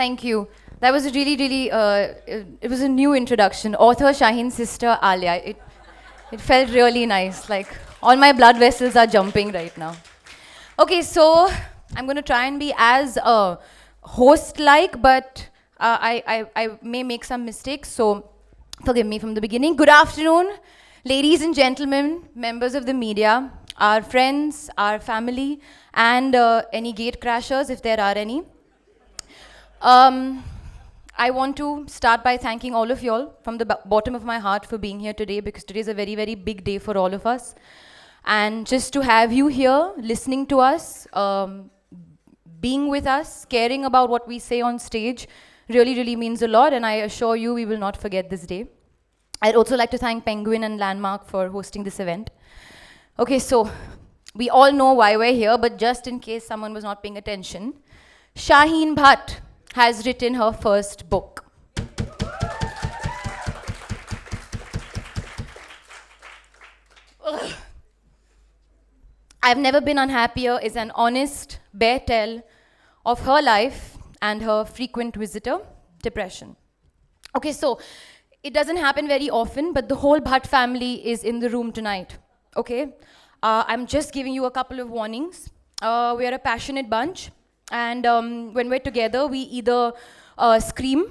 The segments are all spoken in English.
Thank you. That was a really, it was a new introduction. Author Shaheen's sister Alia. It felt really nice. Like all my blood vessels are jumping right now. Okay, so I'm going to try and be as host-like, but I may make some mistakes, so forgive me from the beginning. Good afternoon, ladies and gentlemen, members of the media, our friends, our family, and any gate crashers, if there are any. I want to start by thanking all of y'all from the bottom of my heart for being here today, because today is a very, very big day for all of us. And just to have you here, listening to us, being with us, caring about what we say on stage, really, really means a lot, and I assure you we will not forget this day. I'd also like to thank Penguin and Landmark for hosting this event. Okay, so we all know why we're here, but just in case someone was not paying attention, Shaheen Bhatt has written her first book. I've Never Been Unhappier is an honest, bare tell of her life and her frequent visitor, depression. Okay, so it doesn't happen very often, but the whole Bhatt family is in the room tonight, okay? I'm just giving you a couple of warnings. We're a passionate bunch, and when we're together, we either scream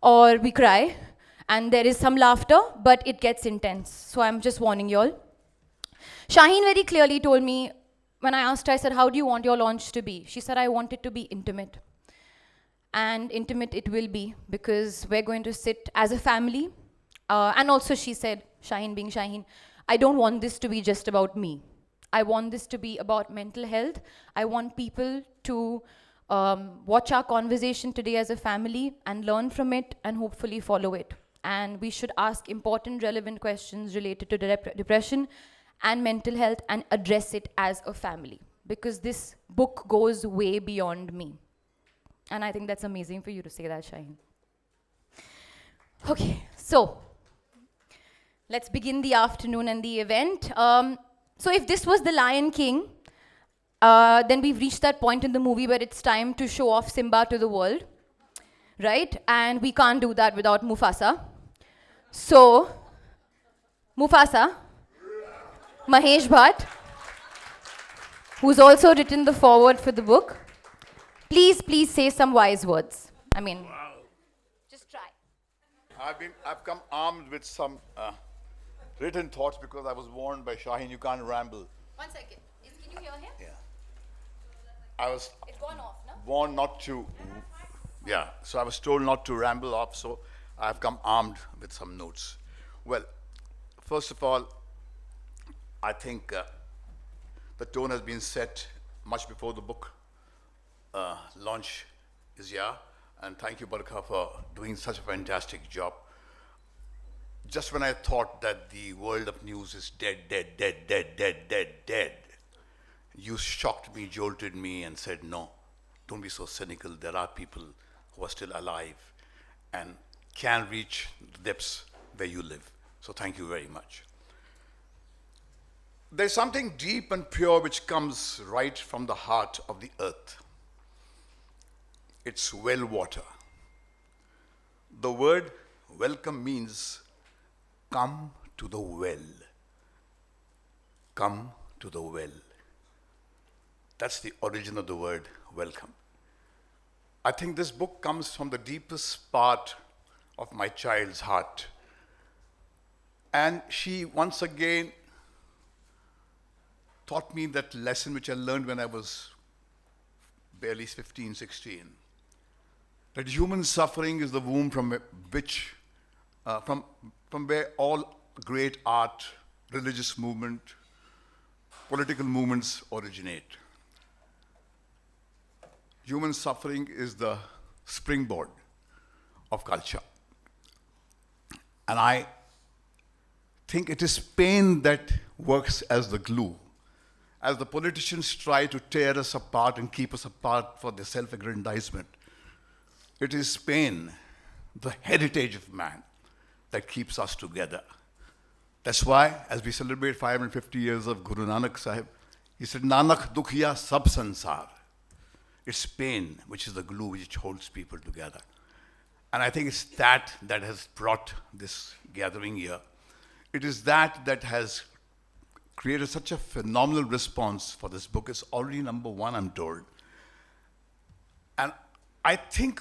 or we cry, and there is some laughter, but it gets intense. So I'm just warning you all. Shaheen very clearly told me, when I asked her, I said, how do you want your launch to be? She said, I want it to be intimate. And intimate it will be, because we're going to sit as a family. And also she said, Shaheen being Shaheen, I don't want this to be just about me. I want this to be about mental health. I want people to watch our conversation today as a family and learn from it and hopefully follow it. And we should ask important, relevant questions related to depression and mental health and address it as a family, because this book goes way beyond me. And I think that's amazing for you to say that, Shaheen. Okay, so let's begin the afternoon and the event. So if this was The Lion King, then we've reached that point in the movie where it's time to show off Simba to the world, right? And we can't do that without Mufasa. So, Mufasa, Mahesh Bhatt, who's also written the foreword for the book, please say some wise words. I mean, just try. I've come armed with some written thoughts because I was warned by Shaheen, you can't ramble. 1 second. Can you hear him? Yeah. I was It's gone off, no? warned not to, yeah, so I was told not to ramble off, so I've come armed with some notes. Well, first of all, I think the tone has been set much before the book launch is here, and thank you, Barkha, for doing such a fantastic job. Just when I thought that the world of news is dead, you shocked me, jolted me, and said, no, don't be so cynical. There are people who are still alive and can reach the depths where you live. So thank you very much. There's something deep and pure which comes right from the heart of the earth. It's well water. The word welcome means come to the well. Come to the well. That's the origin of the word welcome. I think this book comes from the deepest part of my child's heart. And she once again taught me that lesson which I learned when I was barely 15, 16. That human suffering is the womb from which, from where all great art, religious movement, political movements originate. Human suffering is the springboard of culture. And I think it is pain that works as the glue. As the politicians try to tear us apart and keep us apart for their self-aggrandizement, it is pain, the heritage of man, that keeps us together. That's why, as we celebrate 550 years of Guru Nanak Sahib, he said, Nanak dukhiya sab sansar. It's pain, which is the glue which holds people together. And I think it's that that has brought this gathering here. It is that that has created such a phenomenal response for this book. It's already #1, I'm told. And I think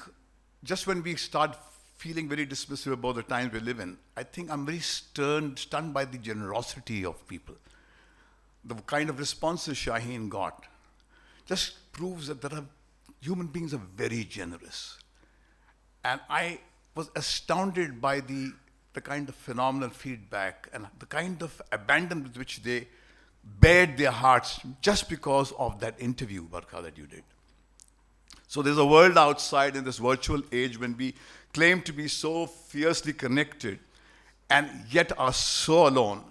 just when we start feeling very dismissive about the times we live in, I think I'm very stunned by the generosity of people. The kind of responses Shaheen got just proves that human beings are very generous. And I was astounded by the kind of phenomenal feedback and the kind of abandon with which they bared their hearts just because of that interview, Barkha, that you did. So there's a world outside in this virtual age when we claim to be so fiercely connected and yet are so alone.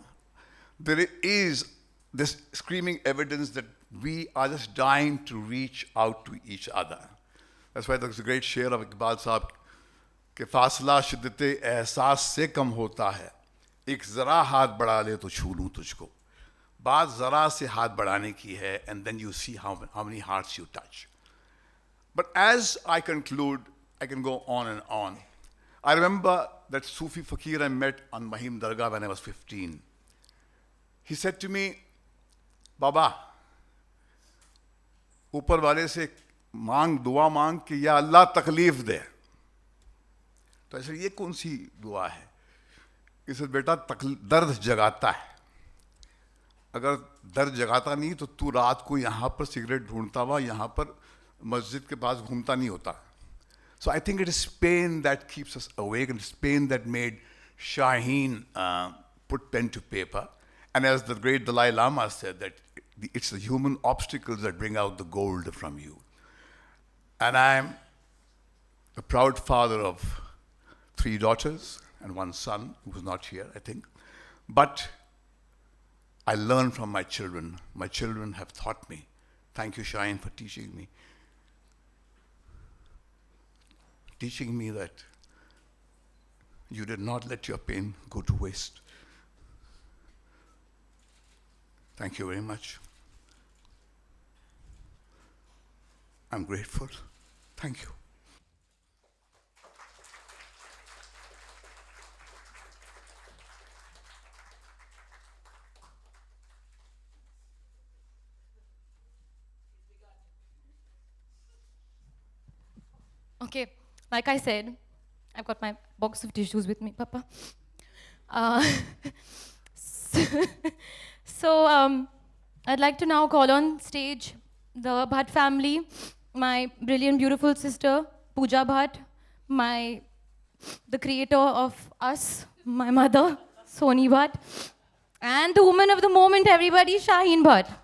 There is this screaming evidence that we are just dying to reach out to each other. That's why there's a great share of Iqbal Saab, कि फासला शिद्दते एहसास से कम होता है, एक ज़रा हाथ बढ़ा ले तो छू लूँ तुझको. बात ज़रा से हाथ बढ़ाने की है, and then you see how many hearts you touch. But as I conclude, I can go on and on. I remember that Sufi fakir I met on Mahim Dargah when I was 15. He said to me, Baba, ऊपर वाले से मांग, दुआ मांग कि या अल्लाह तकलीफ दे. तो ऐसे ये कौन सी दुआ है? इसे बेटा दर्द जगाता है. अगर दर्द जगाता नहीं तो तू रात को यहाँ पर सिगरेट ढूंढता हुआ यहाँ पर मस्जिद के पास घूमता नहीं होता. So I think it is pain that keeps us awake, and it's pain that made Shaheen put pen to paper. And as the great Dalai Lama said, that it's the human obstacles that bring out the gold from you. And I'm a proud father of 3 daughters and 1 son who's not here, I think. But I learn from my children. My children have taught me. Thank you, Shaheen, for teaching me. Teaching me that you did not let your pain go to waste. Thank you very much. I'm grateful. Thank you. Okay, like I said, I've got my box of tissues with me, Papa. So I'd like to now call on stage the Bhatt family, my brilliant, beautiful sister, Pooja Bhatt, the creator of us, my mother, Soni Bhatt, and the woman of the moment, everybody, Shaheen Bhatt.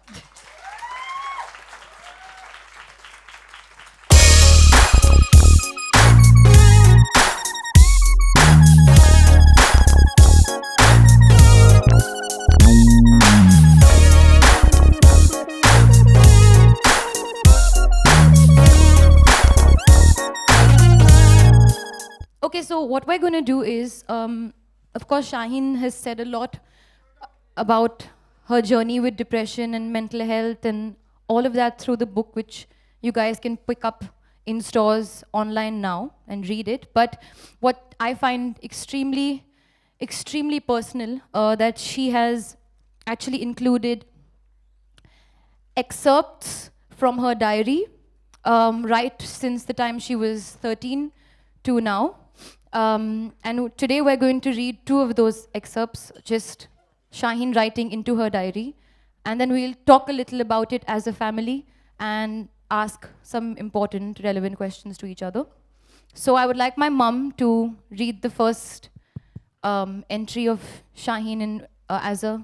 Okay, so what we're going to do is, of course, Shaheen has said a lot about her journey with depression and mental health and all of that through the book, which you guys can pick up in stores online now and read it. But what I find extremely, extremely personal, that she has actually included excerpts from her diary, right since the time she was 13 to now. And today we're going to read 2 of those excerpts, just Shaheen writing into her diary. And then we'll talk a little about it as a family and ask some important, relevant questions to each other. So I would like my mum to read the first entry of Shaheen as a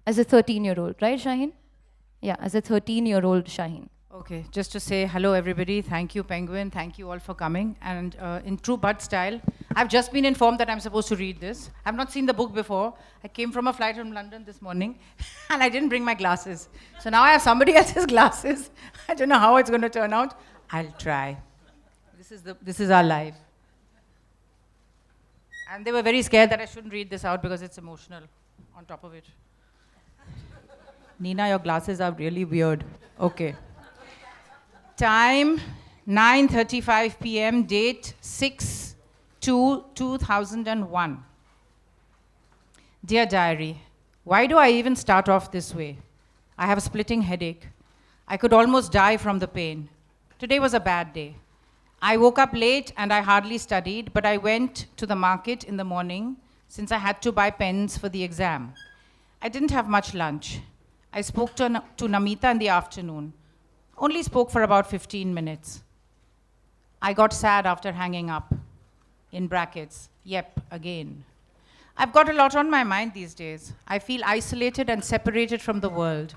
13-year-old, right, Shaheen? Yeah, as a 13-year-old Shaheen. Okay, just to say hello everybody, thank you Penguin, thank you all for coming. And in true Bhatt style, I've just been informed that I'm supposed to read this. I've not seen the book before. I came from a flight from London this morning and I didn't bring my glasses. So now I have somebody else's glasses. I don't know how it's going to turn out. I'll try. This is our life. And they were very scared that I shouldn't read this out because it's emotional on top of it. Nina, your glasses are really weird. Okay. Time 9:35 p.m. Date 6/2/2001. Dear diary, why do I even start off this way? I have a splitting headache. I could almost die from the pain. Today was a bad day. I woke up late and I hardly studied, but I went to the market in the morning since I had to buy pens for the exam. I didn't have much lunch. I spoke to Namita in the afternoon. Only spoke for about 15 minutes. I got sad after hanging up. In brackets, yep, again. I've got a lot on my mind these days. I feel isolated and separated from the world.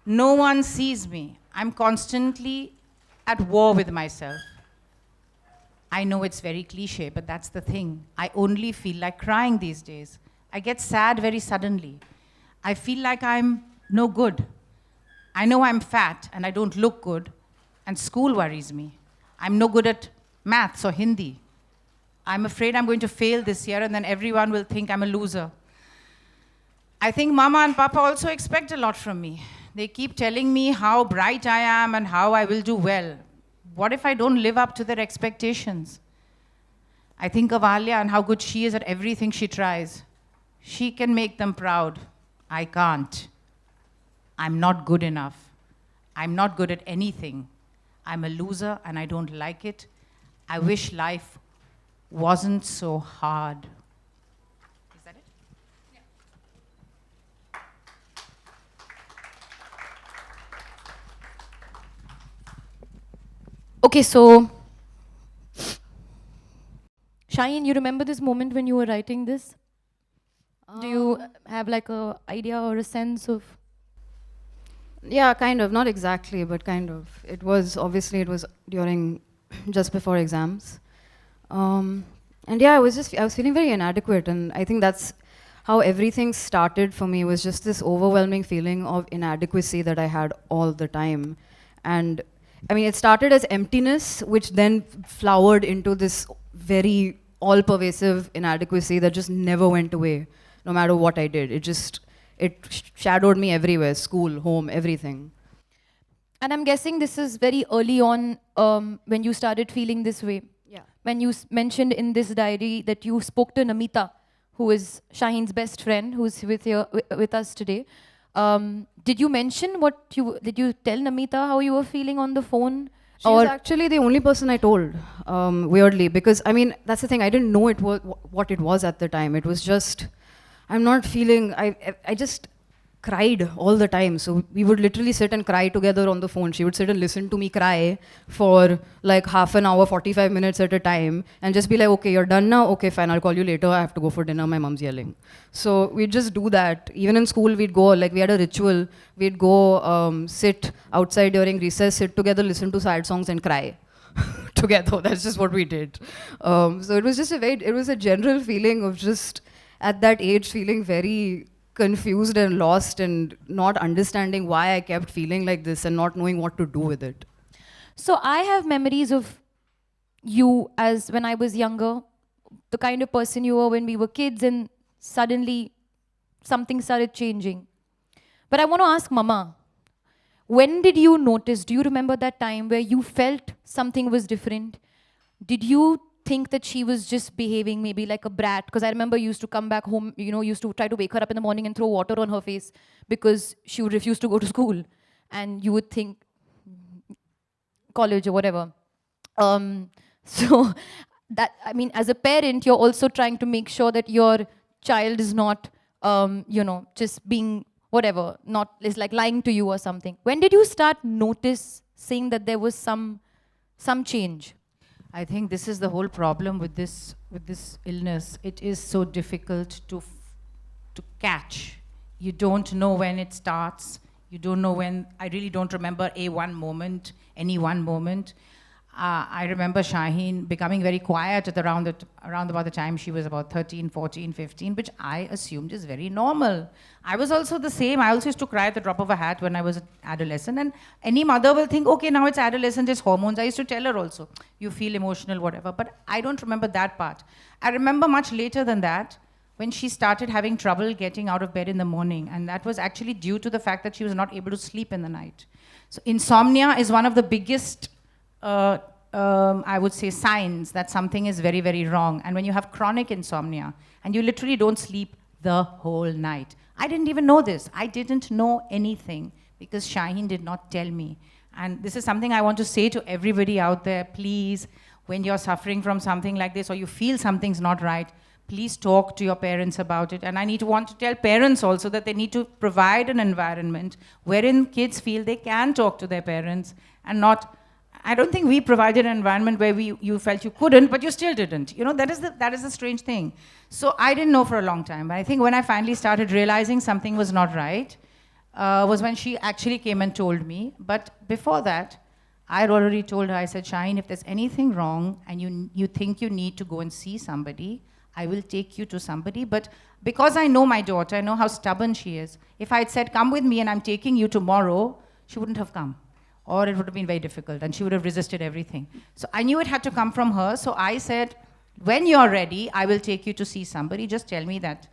No one sees me. I'm constantly at war with myself. I know it's very cliche, but that's the thing. I only feel like crying these days. I get sad very suddenly. I feel like I'm no good. I know I'm fat and I don't look good, and school worries me. I'm no good at maths or Hindi. I'm afraid I'm going to fail this year and then everyone will think I'm a loser. I think Mama and Papa also expect a lot from me. They keep telling me how bright I am and how I will do well. What if I don't live up to their expectations? I think of Alia and how good she is at everything she tries. She can make them proud. I can't. I'm not good enough. I'm not good at anything. I'm a loser and I don't like it. I wish life wasn't so hard. Is that it? Yeah. Okay, so Shaheen, you remember this moment when you were writing this? Do you have like a idea or a sense of? Yeah, kind of. Not exactly, but kind of. It was during just before exams. And yeah, I was feeling very inadequate, and I think that's how everything started for me, was just this overwhelming feeling of inadequacy that I had all the time. And I mean, it started as emptiness, which then flowered into this very all-pervasive inadequacy that just never went away, no matter what I did. It shadowed me everywhere, school, home, everything. And I'm guessing this is very early on when you started feeling this way. Yeah. When you mentioned in this diary that you spoke to Namita, who is Shaheen's best friend, who's with us today. Did you mention did you tell Namita how you were feeling on the phone? She was actually the only person I told, weirdly, because I mean, that's the thing, I didn't know what it was at the time. It was just, I'm not feeling, I just cried all the time. So we would literally sit and cry together on the phone. She would sit and listen to me cry for like half an hour, 45 minutes at a time, and just be like, okay, you're done now? Okay, fine, I'll call you later. I have to go for dinner. My mom's yelling. So we'd just do that. Even in school, we'd go, like we had a ritual. We'd go sit outside during recess, sit together, listen to sad songs and cry together. That's just what we did. So it was just it was a general feeling of just, at that age, feeling very confused and lost and not understanding why I kept feeling like this and not knowing what to do with it. So I have memories of you as when I was younger, the kind of person you were when we were kids, and suddenly something started changing. But I want to ask Mama, when did you notice, do you remember that time where you felt something was different? Did you think that she was just behaving maybe like a brat? Because I remember you used to come back home, used to try to wake her up in the morning and throw water on her face because she would refuse to go to school. And you would think, college or whatever. So that, I mean, as a parent, you're also trying to make sure that your child is not, just being whatever, is like lying to you or something. When did you start noticing that there was some change? I think this is the whole problem with this illness. It is so difficult to catch. You don't know when it starts. You don't know when. I really don't remember any one moment. I remember Shaheen becoming very quiet at around about the time she was about 13, 14, 15, which I assumed is very normal. I was also the same. I also used to cry at the drop of a hat when I was an adolescent. And any mother will think, okay, now it's adolescent, it's hormones. I used to tell her also, you feel emotional, whatever. But I don't remember that part. I remember much later than that, when she started having trouble getting out of bed in the morning. And that was actually due to the fact that she was not able to sleep in the night. So insomnia is one of the biggest, I would say, signs that something is very, very wrong. And when you have chronic insomnia and you literally don't sleep the whole night. I didn't even know this. I didn't know anything because Shaheen did not tell me. And this is something I want to say to everybody out there. Please, when you're suffering from something like this or you feel something's not right, please talk to your parents about it. And I want to tell parents also that they need to provide an environment wherein kids feel they can talk to their parents and not. I don't think we provided an environment where you felt you couldn't, but you still didn't. You know, that is the strange thing. So I didn't know for a long time. But I think when I finally started realizing something was not right, was when she actually came and told me. But before that, I had already told her, I said, Shaheen, if there's anything wrong and you think you need to go and see somebody, I will take you to somebody. But because I know my daughter, I know how stubborn she is. If I had said, come with me and I'm taking you tomorrow, she wouldn't have come. Or it would have been very difficult and she would have resisted everything. So I knew it had to come from her. So I said, when you're ready, I will take you to see somebody. Just tell me that.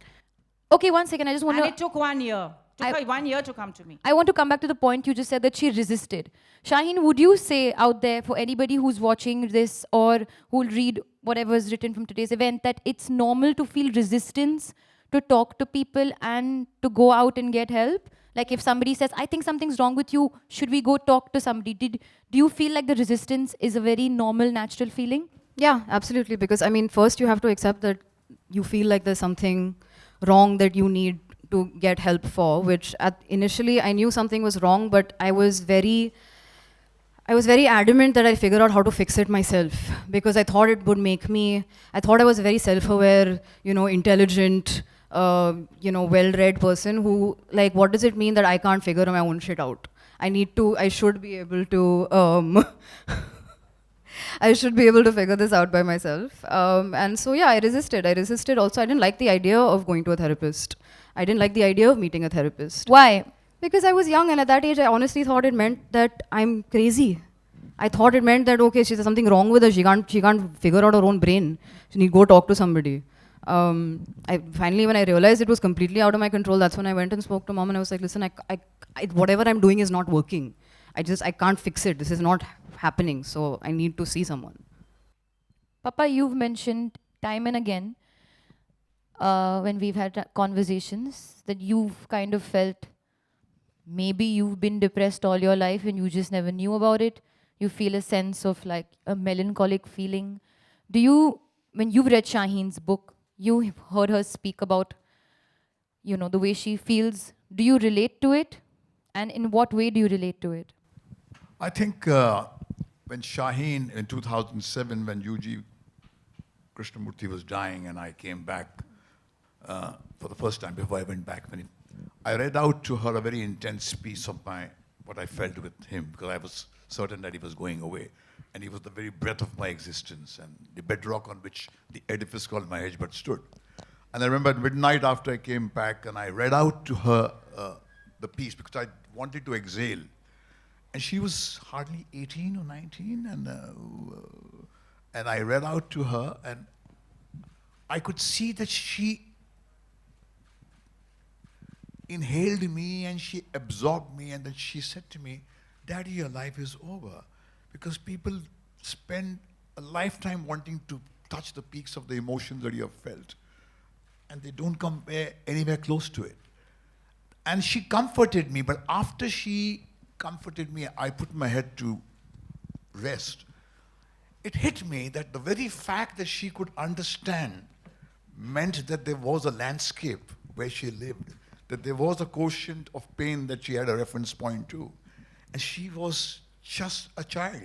Okay, one second. I just want And to. it took 1 year. It took her 1 year to come to me. I want to come back to the point you just said that she resisted. Shaheen, would you say out there for anybody who's watching this or who'll read whatever is written from today's event that it's normal to feel resistance to talk to people and to go out and get help? Like if somebody says, I think something's wrong with you, should we go talk to somebody? Do you feel like the resistance is a very normal, natural feeling? Yeah, absolutely. Because I mean, first you have to accept that you feel like there's something wrong that you need to get help for, which initially I knew something was wrong, but I was very adamant that I figure out how to fix it myself because I thought it would make me, I thought I was a very self-aware, intelligent, well-read person who, like, what does it mean that I can't figure my own shit out? I should be able to, I should be able to figure this out by myself. And so, yeah, I resisted also. I didn't like the idea of going to a therapist. I didn't like the idea of meeting a therapist. Why? Because I was young and at that age, I honestly thought it meant that I'm crazy. I thought it meant that, okay, she's something wrong with her. She can't figure out her own brain. She need to go talk to somebody. Finally, when I realized it was completely out of my control, that's when I went and spoke to mom and I was like, listen, whatever I'm doing is not working. I can't fix it. This is not happening. So I need to see someone. Papa, you've mentioned time and again when we've had conversations that you've kind of felt maybe you've been depressed all your life and you just never knew about it. You feel a sense of like a melancholic feeling. When you've read Shaheen's book, you heard her speak about, the way she feels. Do you relate to it? And in what way do you relate to it? I think when Shaheen, in 2007, when UG Krishnamurti was dying and I came back for the first time before I went back, I read out to her a very intense piece of what I felt with him because I was certain that he was going away. And he was the very breath of my existence and the bedrock on which the edifice called Mahesh Bhatt stood. And I remember at midnight after I came back and I read out to her the piece because I wanted to exhale. And she was hardly 18 or 19 and I read out to her and I could see that she inhaled me and she absorbed me and then she said to me, Daddy, your life is over. Because people spend a lifetime wanting to touch the peaks of the emotions that you have felt. And they don't come anywhere close to it. And she comforted me, but after she comforted me, I put my head to rest. It hit me that the very fact that she could understand meant that there was a landscape where she lived, that there was a quotient of pain that she had a reference point to. And she was just a child.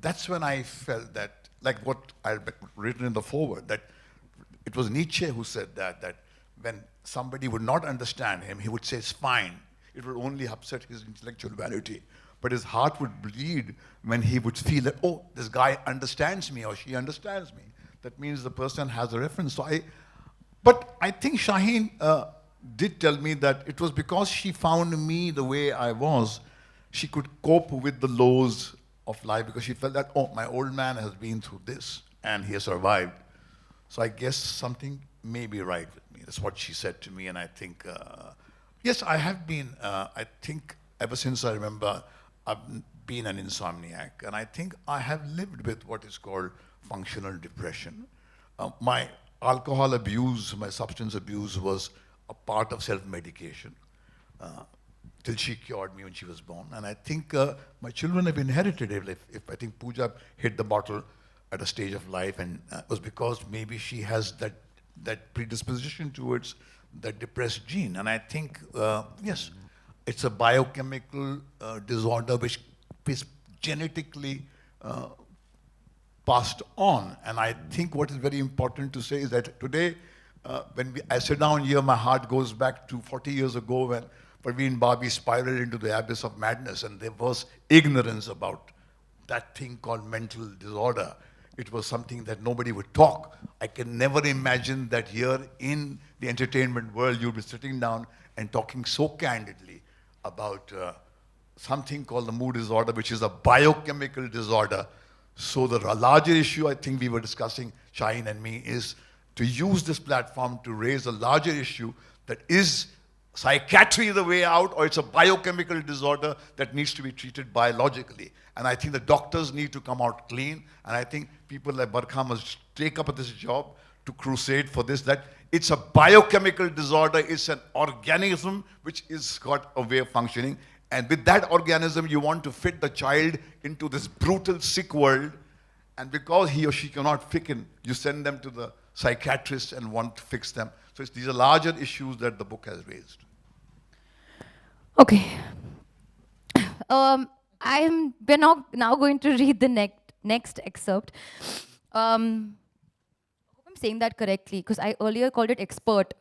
That's when I felt that, like what I've written in the foreword, that it was Nietzsche who said that when somebody would not understand him, he would say, it's fine. It would only upset his intellectual vanity. But his heart would bleed when he would feel that, oh, this guy understands me or she understands me. That means the person has a reference. But I think Shaheen did tell me that it was because she found me the way I was, she could cope with the lows of life because she felt that, oh, my old man has been through this and he has survived. So I guess something may be right with me. That's what she said to me, and I think, yes, I have been, I think ever since I remember, I've been an insomniac, and I think I have lived with what is called functional depression. My alcohol abuse, my substance abuse was a part of self-medication till she cured me when she was born. And I think my children have inherited it. If I think Pooja hit the bottle at a stage of life, and it was because maybe she has that predisposition towards that depressed gene. And I think, yes, it's a biochemical disorder which is genetically passed on. And I think what is very important to say is that today, I sit down here, my heart goes back to 40 years ago when Praveen Barbie spiraled into the abyss of madness, and there was ignorance about that thing called mental disorder. It was something that nobody would talk. I can never imagine that here in the entertainment world, you'll be sitting down and talking so candidly about something called the mood disorder, which is a biochemical disorder. So the larger issue I think we were discussing, Shaheen and me, is to use this platform to raise a larger issue that is psychiatry the way out, or it's a biochemical disorder that needs to be treated biologically. And I think the doctors need to come out clean, and I think people like Barkha must take up this job to crusade for this, that it's a biochemical disorder, it's an organism which is got a way of functioning, and with that organism you want to fit the child into this brutal, sick world, and because he or she cannot fit in, you send them to the psychiatrist and want to fix them. So these are larger issues that the book has raised. Okay. We're now going to read the next excerpt. I hope I'm saying that correctly, because I earlier called it expert.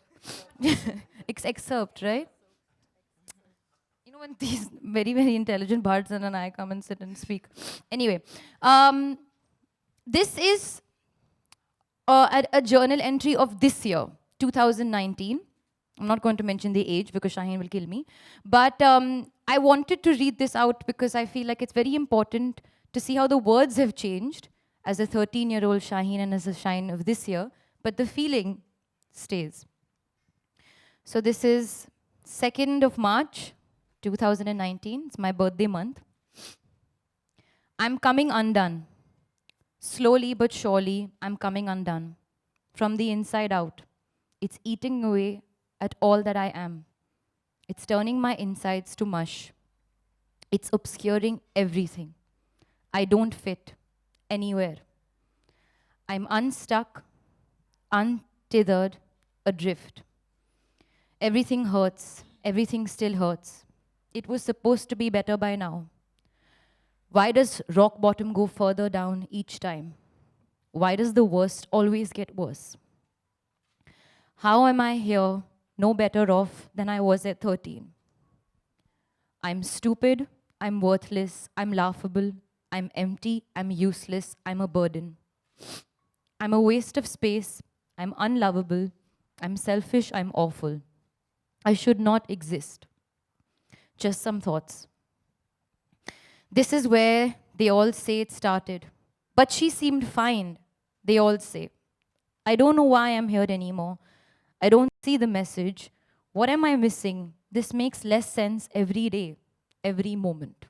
It's excerpt, right? You know, when these very, very intelligent bards and I come and sit and speak. Anyway, this is a journal entry of this year, 2019. I'm not going to mention the age because Shaheen will kill me. But I wanted to read this out because I feel like it's very important to see how the words have changed as a 13-year-old Shaheen and as a Shaheen of this year, but the feeling stays. So this is 2nd of March, 2019. It's my birthday month. I'm coming undone. Slowly but surely, I'm coming undone. From the inside out, it's eating away at all that I am. It's turning my insides to mush. It's obscuring everything. I don't fit anywhere. I'm unstuck, untethered, adrift. Everything hurts. Everything still hurts. It was supposed to be better by now. Why does rock bottom go further down each time? Why does the worst always get worse? How am I here, no better off than I was at 13? I'm stupid, I'm worthless, I'm laughable, I'm empty, I'm useless, I'm a burden. I'm a waste of space, I'm unlovable, I'm selfish, I'm awful. I should not exist. Just some thoughts. This is where they all say it started. But she seemed fine, they all say. I don't know why I'm here anymore. I don't see the message. What am I missing? This makes less sense every day, every moment.